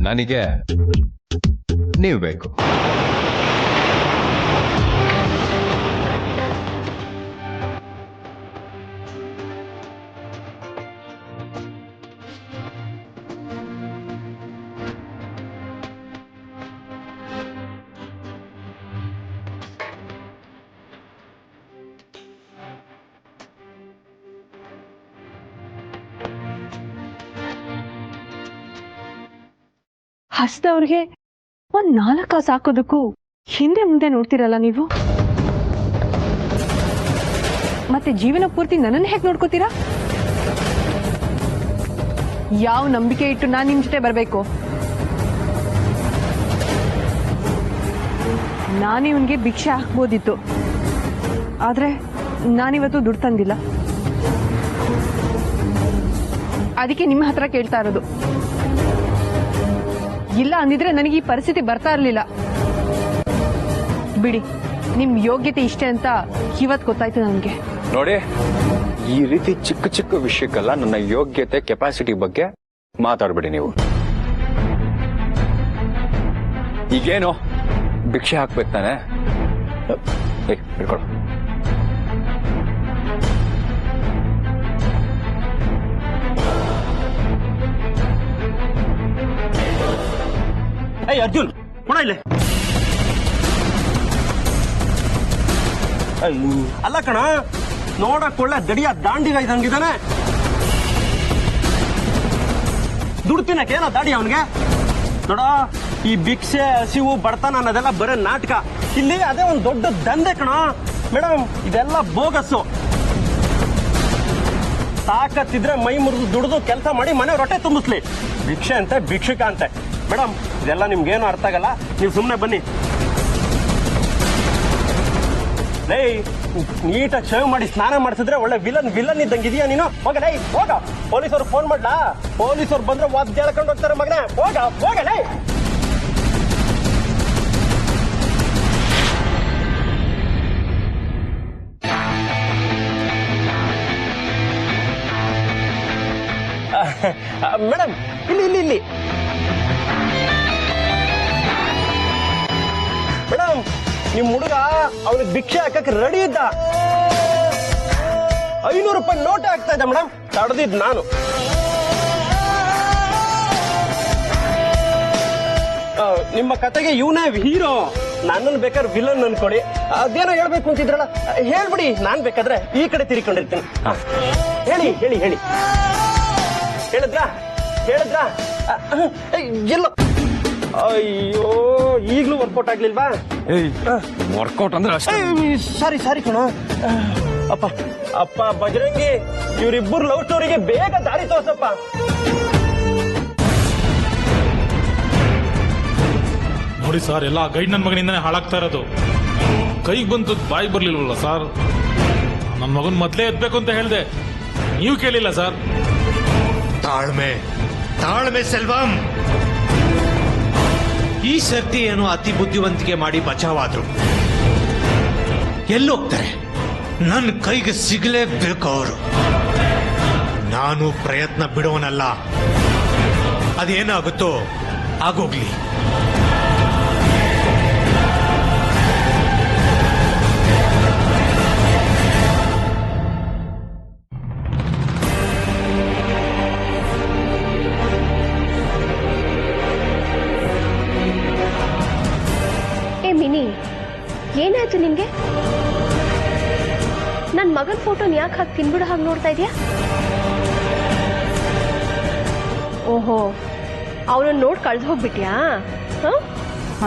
ನನಗೆ ನೀವು ಬೇಕು. ಹಸ್ದವ್ರಿಗೆ ಒಂದ್ 4 ಕಾಸು ಹಾಕೋದಕ್ಕೂ ಹಿಂದೆ ಮುಂದೆ ನೋಡ್ತಿರಲ್ಲ ನೀವು. ಮತ್ತೆ ಜೀವನ ಪೂರ್ತಿ ನನ್ನನ್ನು ಹೇಗೆ ನೋಡ್ಕೋತೀರಾ? ಯಾವ ನಂಬಿಕೆ ಇಟ್ಟು ನಾನು ನಿಮ್ ಜೊತೆ ಬರ್ಬೇಕು? ನಾನು ಇವನ್ಗೆ ಭಿಕ್ಷೆ ಹಾಕ್ಬೋದಿತ್ತು, ಆದ್ರೆ ನಾನಿವತ್ತು ದುಡ್ಡು ತಂದಿಲ್ಲ. ಅದಕ್ಕೆ ನಿಮ್ಮ ಹತ್ರ ಕೇಳ್ತಾ ಇರೋದು. ಇಲ್ಲ ಅಂದಿದ್ರೆ ನನಗೆ ಈ ಪರಿಸ್ಥಿತಿ ಬರ್ತಾ ಇರಲಿಲ್ಲ. ಬಿಡಿ, ನಿಮ್ ಯೋಗ್ಯತೆ ಇಷ್ಟೇ ಅಂತ ಇವತ್ತು ಗೊತ್ತಾಯ್ತು ನನಗೆ. ನೋಡಿ, ಈ ರೀತಿ ಚಿಕ್ಕ ಚಿಕ್ಕ ವಿಷಯಕ್ಕೆಲ್ಲ ನನ್ನ ಯೋಗ್ಯತೆ ಕೆಪಾಸಿಟಿ ಬಗ್ಗೆ ಮಾತಾಡ್ಬೇಡಿ ನೀವು. ಈಗೇನು ಭಿಕ್ಷೆ ಹಾಕ್ಬೇಕು ತಾನೆ? ಹಿಡ್ಕೊಳು. ಏಯ್ ಅರ್ಜುನ್, ಕೊಡ ಇಲ್ಲಿ. ಅಲ್ಲ ಕಣ, ನೋಡಕ್ ಒಳ್ಳೆ ದಡಿಯ ದಾಂಡಿಗ ಇದ್ದಂಗಿದ್ದಾನೆ. ದುಡ್ಡು ತಿನ್ನಕೇನೋ ದಾಡಿ ಅವನಿಗೆ. ನೋಡ, ಈ ಭಿಕ್ಷೆ, ಹಸಿವು, ಬಡತನ ಅನ್ನೋದೆಲ್ಲ ಬರೀ ನಾಟಕ. ಇಲ್ಲಿ ಅದೇ ಒಂದು ದೊಡ್ಡ ದಂಧೆ ಕಣ ಮೇಡಮ್. ಇದೆಲ್ಲ ಬೋಗಸ್ಸು. ತಾಕತ್ತಿದ್ರೆ ಮೈ ಮುರಿದು ದುಡಿದು ಕೆಲಸ ಮಾಡಿ ಮನೆ ರೊಟ್ಟೆ ತುಂಬಿಸ್ಲಿ. ಭಿಕ್ಷೆ ಅಂತೆ, ಭಿಕ್ಷುಕ ಅಂತೆ. ಮೇಡಮ್, ಇದೆಲ್ಲ ನಿಮ್ಗೇನು ಅರ್ಥ ಆಗಲ್ಲ. ನೀವು ಸುಮ್ಮನೆ ಬನ್ನಿ. ಲೇ, ನೀಟಾಗಿ ಶೇವ್ ಮಾಡಿ ಸ್ನಾನ ಮಾಡಿಸಿದ್ರೆ ಒಳ್ಳೆ ವಿಲನ್ ಇದ್ದಂಗಿದೀಯಾ ನೀನು. ಹೋಗಲೇ, ಹೋಗ. ಪೊಲೀಸವ್ರು ಫೋನ್ ಮಾಡ್ಲಾ? ಪೊಲೀಸವ್ರು ಬಂದ್ರೆ ಒದ್ದು ಹೇಳ್ಕೊಂಡು ಹೋಗ್ತಾರೆ ಮಗನೇ. ಹೋಗಲೇ. ಮೇಡಮ್, ಇಲ್ಲಿ ಮೇಡಮ್, ನಿಮ್ ಹುಡುಗ ಅವನಿಗೆ ಭಿಕ್ಷೆ ಹಾಕಕ್ಕೆ ರೆಡಿ ಇದ್ದ. 500 ರೂಪಾಯಿ ನೋಟೆ ಆಗ್ತಾ ಇದ್ದ ಮೇಡಮ್. ತಡೆದಿದ್ ನಾನು. ನಿಮ್ಮ ಕತೆಗೆ ಇವನೇ ಹೀರೋ, ನನ್ನನ್ನು ಬೇಕಾದ್ರೆ ವಿಲನ್ ಅನ್ಕೊಡಿ. ಅದೇನೋ ಹೇಳ್ಬೇಕು ಅಂತಿದ್ರಲ್ಲ, ಹೇಳ್ಬಿಡಿ. ನಾನ್ ಬೇಕಾದ್ರೆ ಈ ಕಡೆ ತಿರ್ಕೊಂಡಿರ್ತೀನಿ. ಹೇಳಿ. ಹೇಳಿದ್ರಾ? ಎಲ್ಲೋ. ಅಯ್ಯೋ, ಈಗ್ಲೂ ವರ್ಕೌಟ್ ಆಗ್ಲಿಲ್ವಾ? ವರ್ಕೌಟ್ ಅಂದ್ರೆ ಸಾರಿ ಕಣ. ಅಪ್ಪ ಬಜರಂಗಿ, ಇವರಿಬ್ಬರು ಲವ್ ಸ್ಟೋರಿಗೆ ಬೇಗ ದಾರಿ ತೋರ್ಸಪ್ಪ. ನೋಡಿ ಸರ್, ಎಲ್ಲ ಗೈಡ್ ನನ್ನ ಮಗನಿಂದಾನೆ ಹಾಳಾಗ್ತಾ ಇರೋದು. ಕೈಗೆ ಬಂತು, ಬಾಯಿ ಬರ್ಲಿಲ್ವಲ್ಲ ಸರ್. ನನ್ನ ಮಗನ್ ಮೊದ್ಲೇ ಎದ್ಬೇಕು ಅಂತ ಹೇಳ್ದೆ, ನೀವು ಕೇಳಿಲ್ಲ ಸರ್. ತಾಳ್ಮೆ ಸೆಲ್ವಂ. ಈ ಸರ್ತಿ ಏನೋ ಅತಿ ಬುದ್ಧಿವಂತಿಕೆ ಮಾಡಿ ಬಚಾವಾದ್ರು. ಎಲ್ಲೋಗ್ತಾರೆ? ನನ್ನ ಕೈಗೆ ಸಿಗಲೇಬೇಕು ಅವರು. ನಾನು ಪ್ರಯತ್ನ ಬಿಡೋನಲ್ಲ. ಅದೇನಾಗುತ್ತೋ ಆಗೋಗ್ಲಿ. ಏನಾಯ್ತು ನಿನ್ಗೆ? ನನ್ ಮಗನ್ ಫೋಟೋನ್ ಯಾಕೆ ಹಾಕಿ ತಿನ್ಬಿಡೋ ಹಾಗೆ ನೋಡ್ತಾ ಇದೀಯಾ? ಓಹೋ, ಅವನನ್ನ ನೋಡಿ ಕಳ್ದು ಹೋಗ್ಬಿಟ್ಯಾ?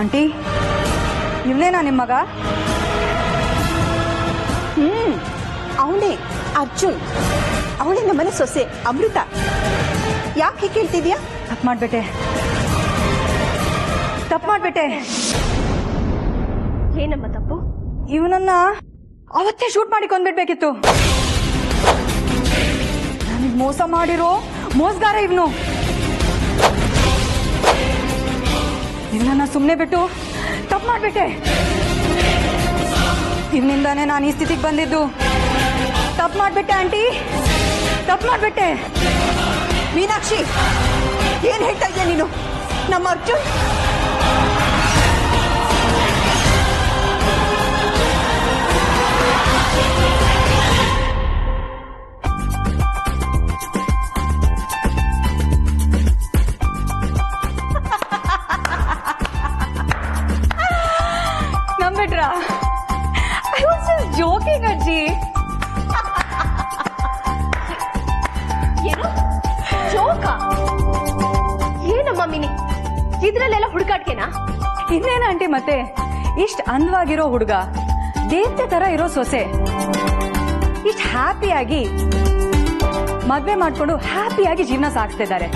ಆಂಟಿ, ಇವನೇನಾ ನಿಮ್ಮ ಮಗ? ಅವನೇ ಅರ್ಜುನ್. ಅವಳೇ ನಮ್ಮನೆ ಸೊಸೆ ಅಮೃತ. ಯಾಕೆ ಕೇಳ್ತಿದ್ಯಾ? ತಪ್ಪು ಮಾಡ್ಬಿಟ್ಟೆ. ಏನಮ್ಮ ತಪ್ಪು? ಇವನನ್ನ ಅವತ್ತೇ ಶೂಟ್ ಮಾಡಿ ಕೊಂದ್ಬಿಡ್ಬೇಕಿತ್ತು. ನನಗೆ ಮೋಸ ಮಾಡಿರೋ ಮೋಸಗಾರ ಇವನು. ಇವನನ್ನ ಸುಮ್ಮನೆ ಬಿಟ್ಟು ತಪ್ಪು ಮಾಡ್ಬಿಟ್ಟೆ. ಇವನಿಂದಾನೇ ನಾನು ಈ ಸ್ಥಿತಿಗೆ ಬಂದಿದ್ದು. ತಪ್ಪು ಮಾಡ್ಬಿಟ್ಟೆ ಆಂಟಿ, ತಪ್ಪು ಮಾಡ್ಬಿಟ್ಟೆ. ಮೀನಾಕ್ಷಿ, ಏನ್ ಹೇಳ್ತಾ ಇದ್ಯಾ ನೀನು? ನಮ್ಮ ಅರ್ಜುನ್ ನಂಬಿಟ್ರಾ? ಐ ವಾಸ್ ಜಸ್ಟ್ ಜೋಕಿಂಗ್ ಅಜ್ಜಿ. ಏನು ಜೋಕ? ಏನಮ್ಮ ಮಿನಿ, ಇದ್ರಲ್ಲೆಲ್ಲ ಹುಡುಕಾಟ್ಕೆನಾ? ಇನ್ನೇನ ಆಂಟಿ, ಮತ್ತೆ ಇಷ್ಟ ಅಂದವಾಗಿರೋ ಹುಡುಗ, ದೇವತೆ ತರ ಇರೋ ಸೊಸೆ, ಇಷ್ಟ ಹ್ಯಾಪಿಯಾಗಿ ಮದ್ವೆ ಮಾಡ್ಕೊಂಡು ಹ್ಯಾಪಿಯಾಗಿ ಜೀವನ ಸಾಗಿಸ್ತಿದ್ದಾರೆ.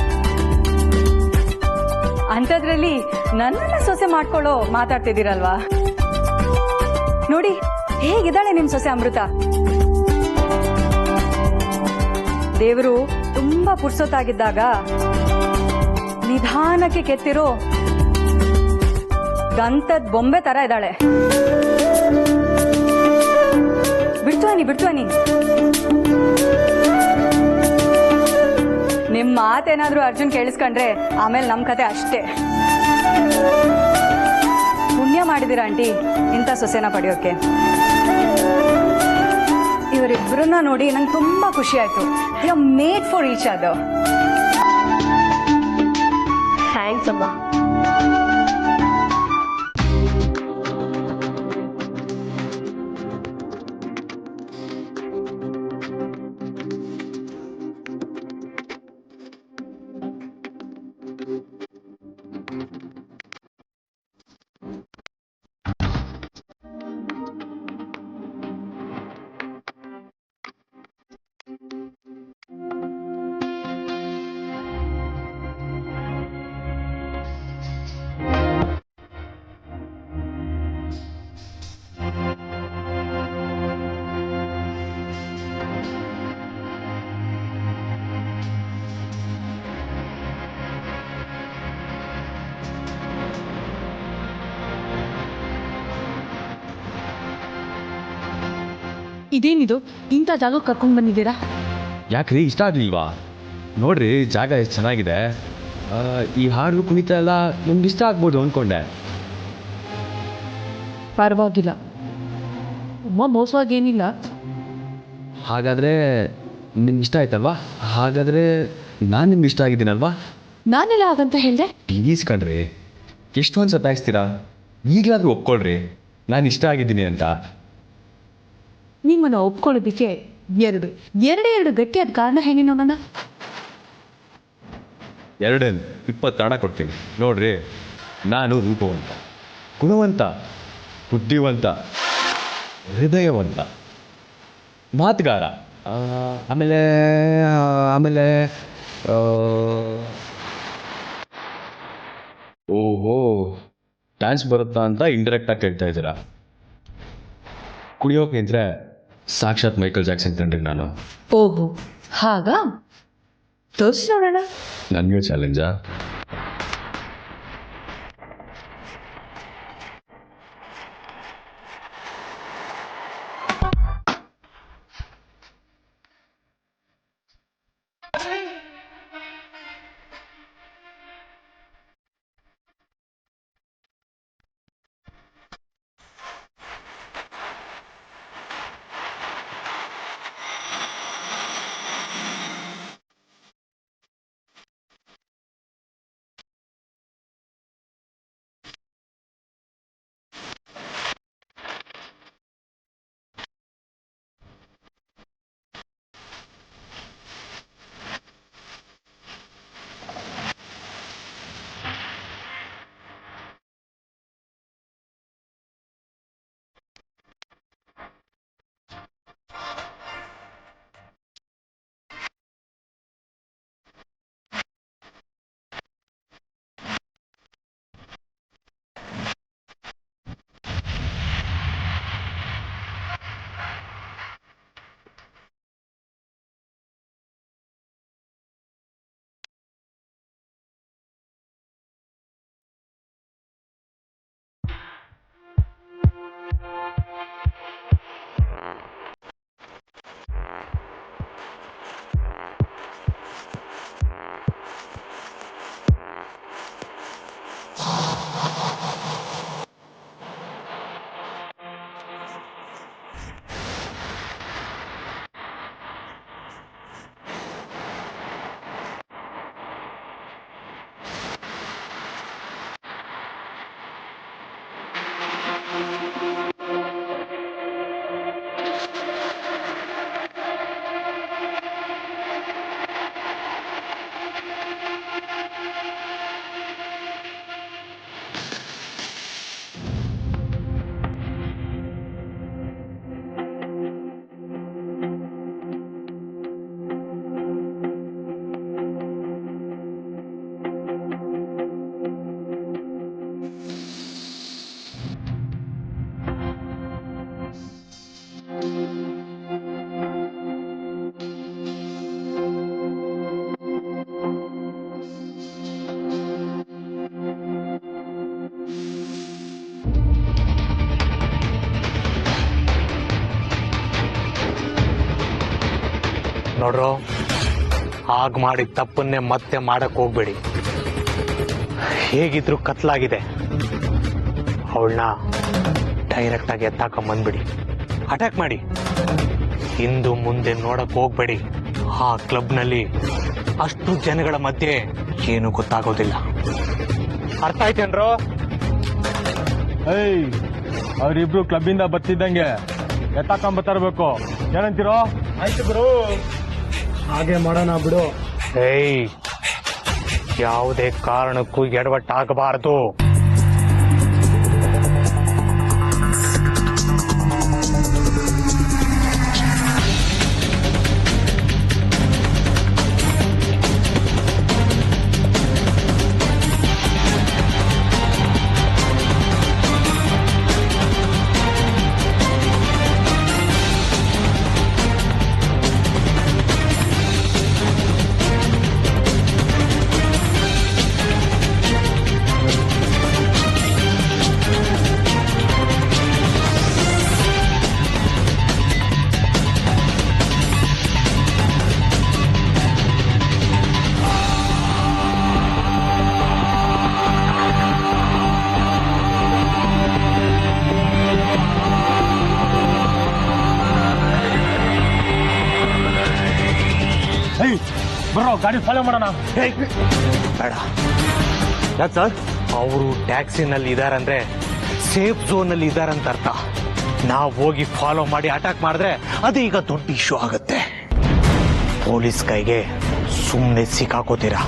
ಅಂಥದ್ರಲ್ಲಿ ನನ್ನನ್ನ ಸೊಸೆ ಮಾಡ್ಕೊಳ್ಳೋ ಮಾತಾಡ್ತಿದ್ದೀರಲ್ವಾ? ನೋಡಿ ಹೇಗಿದ್ದಾಳೆ ನಿಮ್ ಸೊಸೆ ಅಮೃತ. ದೇವರು ತುಂಬಾ ಪುರ್ಸೊತ್ತಾಗಿದ್ದಾಗ ನಿಧಾನಕ್ಕೆ ಕೆತ್ತಿರೋ ದಂತದ ಬೊಂಬೆ ತರ ಇದ್ದಾಳೆ. ಬಿಡ್ತುವನಿ ನಿಮ್ ಮಾತೇನಾದ್ರೂ ಅರ್ಜುನ್ ಕೇಳಿಸ್ಕೊಂಡ್ರೆ ಆಮೇಲೆ ನಮ್ ಕತೆ ಅಷ್ಟೇ. ಪುಣ್ಯ ಮಾಡಿದಿರ ಆಂಟಿ ಇಂಥ ಸೊಸೆನ ಪಡೆಯೋಕೆ. ಇವರಿಬ್ಬರನ್ನ ನೋಡಿ ನಂಗೆ ತುಂಬಾ ಖುಷಿ ಆಯ್ತು. They are made for each other. Thanks ಅಮ್ಮ. ಇದೇನಿದು ಇಂಥ ಜಾಗ ಕರ್ಕೊಂಡ್ ಬಂದಿದ್ದೀರಾ? ಯಾಕ್ರಿ ಇಷ್ಟ ಆಗಲಿಲ್ವಾ? ನೋಡ್ರಿ ಜಾಗ ಎಷ್ಟು ಚೆನ್ನಾಗಿದೆ. ಈ ಹಾಡು ಕುಣಿತ ಎಲ್ಲ ನಿಮ್ಗೆ ಇಷ್ಟ ಆಗ್ಬೋದು ಅಂದ್ಕೊಂಡೆ. ಪರವಾಗಿಲ್ಲ, ತುಂಬ ಮೋಸವಾಗೇನಿಲ್ಲ. ಹಾಗಾದರೆ ನಿಮ್ಗೆ ಇಷ್ಟ ಆಯ್ತಲ್ವಾ? ಹಾಗಾದರೆ ನಾನು ನಿಮ್ಗೆ ಇಷ್ಟ ಆಗಿದ್ದೀನಲ್ವಾ? ನಾನೆಲ್ಲ ಹಾಗಂತ ಹೇಳಿದೆ? ಪ್ಲೀಸ್ ಕಣ್ರಿ, ಎಷ್ಟೊಂದು ಸತಾಯಿಸ್ತೀರಾ? ಈಗಲಾದರೂ ಒಪ್ಕೊಳ್ರಿ ನಾನು ಇಷ್ಟ ಆಗಿದ್ದೀನಿ ಅಂತ. ನಿಮ್ಮನ್ನು ಒಪ್ಕೊಳ್ಳೋದಕ್ಕೆ ಎರಡು ಗಟ್ಟಿಯಾದ ಕಾರಣ ಹೇಗೆ ನೋಡೋಣ? 20 ಹಣ ಕೊಡ್ತೀನಿ ನೋಡ್ರಿ. ನಾನು ರೂಪವಂತ, ಗುಣವಂತ, ಬುದ್ಧಿವಂತ, ಹೃದಯವಂತ, ಮಾತುಗಾರ, ಆಮೇಲೆ ಆಮೇಲೆ ಓಹೋ ಡ್ಯಾನ್ಸ್ ಬರುತ್ತಾ ಅಂತ ಇಂಡೈರೆಕ್ಟಾಗಿ ಕೇಳ್ತಾ ಇದ್ದೀರಾ. ಕುಡಿಯೋಕೆ ಅಂದರೆ ಸಾಕ್ಷಾತ್ ಮೈಕಲ್ ಜಾಕ್ಸನ್ ಕಂಡ್ರಿ ನಾನು. ಓಹೋ ಹಾಗಾ? ತೋರಿಸಿ ನೋಡೋಣ. ನನಗೆ ಚಾಲೆಂಜಾ? ನೋಡ್ರೋ, ಆಗ ಮಾಡಿದ ತಪ್ಪನ್ನೇ ಮತ್ತೆ ಮಾಡಕ್ ಹೋಗ್ಬೇಡಿ. ಹೇಗಿದ್ರು ಕತ್ಲಾಗಿದೆ, ಅವಳನ್ನ ಡೈರೆಕ್ಟ್ ಆಗಿ ಎತ್ತಾಕೊಂಬಂದ್ಬಿಡಿ, ಅಟ್ಯಾಕ್ ಮಾಡಿ. ಹಿಂದು ಮುಂದೆ ನೋಡಕ್ ಹೋಗ್ಬೇಡಿ. ಆ ಕ್ಲಬ್ನಲ್ಲಿ ಅಷ್ಟು ಜನಗಳ ಮಧ್ಯೆ ಏನು ಗೊತ್ತಾಗೋದಿಲ್ಲ. ಅರ್ಥ ಆಯ್ತೇನ್ರೋ? ಏಯ್, ಅವರಿಬ್ರು ಕ್ಲಬ್ಬಿಂದ ಬರ್ತಿದ್ದಂಗೆ ಎತ್ತಾಕೊಂಬತ್ತರ್ಬೇಕು. ಏನಂತೀರೋ? ಆಯ್ತು ಗುರು, ಹಾಗೆ ಮಾಡೋಣ ಬಿಡು. ಏಯ್, ಯಾವುದೇ ಕಾರಣಕ್ಕೂ ಎಡವಟ್ಟಾಗಬಾರದು. ಬರೋ, ಗಾಡಿ ಫಾಲೋ ಮಾಡೋಣ. ಬೇಡ. ಯಾಕೆ ಸರ್? ಅವರು ಟ್ಯಾಕ್ಸಿನಲ್ಲಿ ಇದಾರಂದ್ರೆ ಸೇಫ್ ಝೋನ್ ಅಲ್ಲಿ ಇದಾರಂತ ಅರ್ಥ. ನಾವು ಹೋಗಿ ಫಾಲೋ ಮಾಡಿ ಅಟ್ಯಾಕ್ ಮಾಡಿದ್ರೆ ಅದು ಈಗ ದೊಡ್ಡ ಇಶ್ಯೂ ಆಗುತ್ತೆ. ಪೊಲೀಸ್ ಕೈಗೆ ಸುಮ್ಮನೆ ಸಿಕ್ಕಾಕೋತೀರಾ,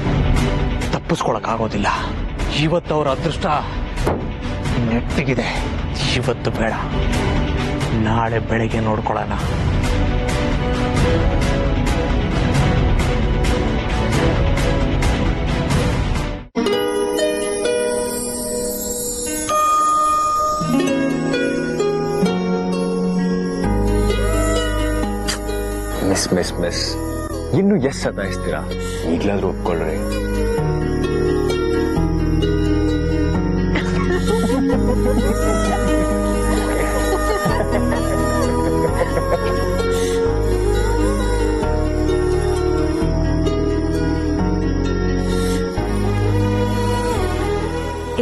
ತಪ್ಪಿಸ್ಕೊಳಕ್ ಆಗೋದಿಲ್ಲ. ಇವತ್ತು ಅವ್ರ ಅದೃಷ್ಟ ನೆಟ್ಟಿಗಿದೆ. ಇವತ್ತು ಬೇಡ, ನಾಳೆ ಬೆಳಿಗ್ಗೆ ನೋಡ್ಕೊಳ್ಳೋಣ. ಮಿಸ್ ಇನ್ನು ಎಸ್ ಸತಾಯಿಸ್ತೀರಾ? ಈಗ್ಲಾದ್ರೂ ಒಪ್ಕೊಳ್ರಿ.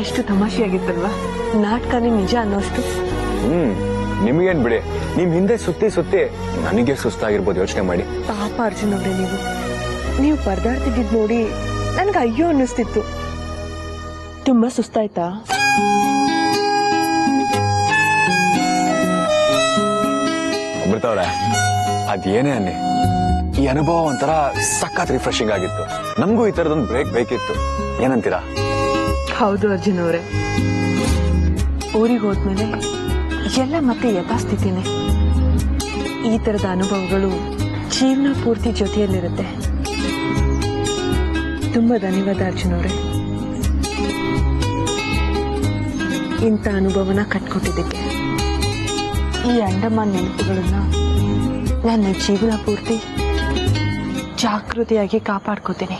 ಎಷ್ಟು ತಮಾಷೆಯಾಗಿತ್ತಲ್ವಾ? ನಾಟಕನೇ ನಿಜ ಅನ್ನೋಷ್ಟು. ನಿಮಗೇನ್ ಬಿಡಿ, ನಿಮ್ ಹಿಂದೆ ಸುತ್ತಿ ಸುತ್ತಿ ನನಗೆ ಸುಸ್ತಾಗಿರ್ಬೋದು. ಯೋಚನೆ ಮಾಡಿ. ಪಾಪ ಅರ್ಜುನ್ ಅವ್ರೆ, ನೀವು ಪರದಾಡ್ತಿದ್ದಿದ್ ನೋಡಿ ನನ್ಗೆ ಅಯ್ಯೋ ಅನ್ನಿಸ್ತಿತ್ತು. ತುಂಬಾ ಸುಸ್ತಾಯ್ತಾ? ಅಮೃತ ಅವ್ರೆ, ಅದೇನೇ ಅನ್ನಿ, ಈ ಅನುಭವ ಒಂಥರ ಸಖತ್ ರಿಫ್ರೆಶಿಂಗ್ ಆಗಿತ್ತು. ನಮಗೂ ಈ ತರದೊಂದು ಬ್ರೇಕ್ ಬೇಕಿತ್ತು. ಏನಂತೀರಾ? ಹೌದು ಅರ್ಜುನ್ ಅವರೇ, ಊರಿಗೆ ಹೋದ್ಮೇಲೆ ಎಲ್ಲ ಮತ್ತೆ ಯಥಾಸ್ಥಿತಿನೇ. ಈ ತರದ ಅನುಭವಗಳು ಜೀವನ ಪೂರ್ತಿ ಜೊತೆಯಲ್ಲಿರುತ್ತೆ. ತುಂಬಾ ಧನ್ಯವಾದ ಅರ್ಜುನ್ ಅವರೇ, ಇಂಥ ಅನುಭವನ ಕಟ್ಕೊಟ್ಟಿದ್ದಕ್ಕೆ. ಈ ಅಂಡಮಾನ್ ನೆನಪುಗಳನ್ನ ನನ್ನ ಜೀವನ ಪೂರ್ತಿ ಜಾಗೃತಿಯಾಗಿ ಕಾಪಾಡ್ಕೋತೀನಿ.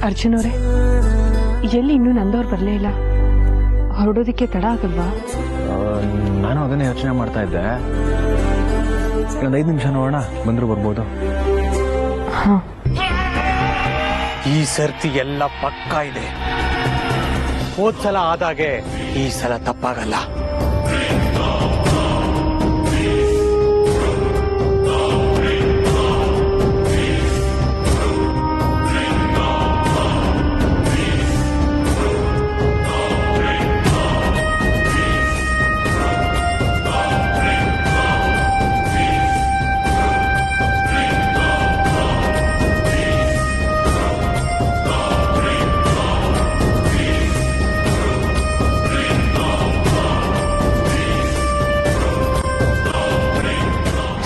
ಅರ್ಜುನ್ ಅವರೇ, ಎಲ್ಲಿ ಇನ್ನೂ ನಂದವ್ರು ಬರಲೇ ಇಲ್ಲ. ಹೊರಡೋದಕ್ಕೆ ತಡ ಆಗಲ್ವಾ? ನಾನು ಅದನ್ನೇ ಯೋಚನೆ ಮಾಡ್ತಾ ಇದ್ದೆ. ಇನ್ನೊಂದು 5 ನಿಮಿಷ ನೋಡೋಣ, ಬಂದ್ರು ಬರ್ಬೋದು. ಹಾ, ಈ ಸರ್ತಿ ಎಲ್ಲ ಪಕ್ಕ ಇದೆ. ಹೋದ್ಸಲ ಆದಾಗೆ ಈ ಸಲ ತಪ್ಪಾಗಲ್ಲ.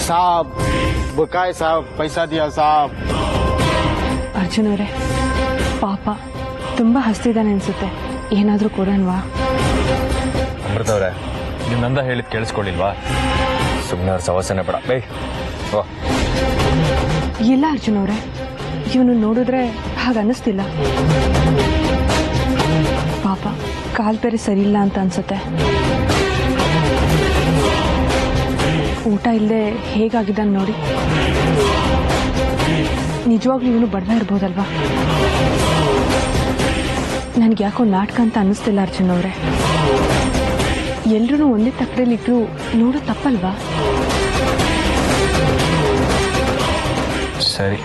साहब बकाए साहब पैसा दिया साहब. ಅರ್ಜುನ್ ಅವರೇ, ಪಾಪ ತುಂಬಾ ಹಸ್ತಿದ್ದಾನೆ ಅನ್ಸುತ್ತೆ. ಏನಾದ್ರೂ ಕೊಡೋಣವಾ? ಅಮೃತ ಅವ್ರೆ, ನೀವು ನಂದ ಹೇಳಿದ್ ಕೇಳಿಸ್ಕೊಳ್ಳಿಲ್ವಾ? ಸುಮ್ಮನೆ ಅವ್ರ ಸವಾಸನೆ ಬೇಡ. ಬೈ ವಾ. ಇಲ್ಲ ಅರ್ಜುನ್ ಅವರೇ, ಇವನು ನೋಡಿದ್ರೆ ಹಾಗೆ ಅನ್ನಿಸ್ತಿಲ್ಲ. ಪಾಪ ಕಾಲ್ ಬೇರೆ ಸರಿ ಇಲ್ಲ ಅಂತ ಅನ್ಸುತ್ತೆ. ಊಟ ಇಲ್ಲದೆ ಹೇಗಾಗಿದ್ದಾನೆ ನೋಡಿ. ನಿಜವಾಗ್ಲೂ ಇವನು ಬಡವ ಇರ್ಬೋದಲ್ವಾ? ನನ್ಗೆ ಯಾಕೋ ನಾಟಕ ಅಂತ ಅನ್ನಿಸ್ತಿಲ್ಲ ಅರ್ಜುನ್ ಅವರೇ. ಎಲ್ರೂ ಒಂದೇ ತಕ್ಕಡಲ್ಲಿಟ್ರು ನೋಡೋ ತಪ್ಪಲ್ವಾ? ಸರಿ,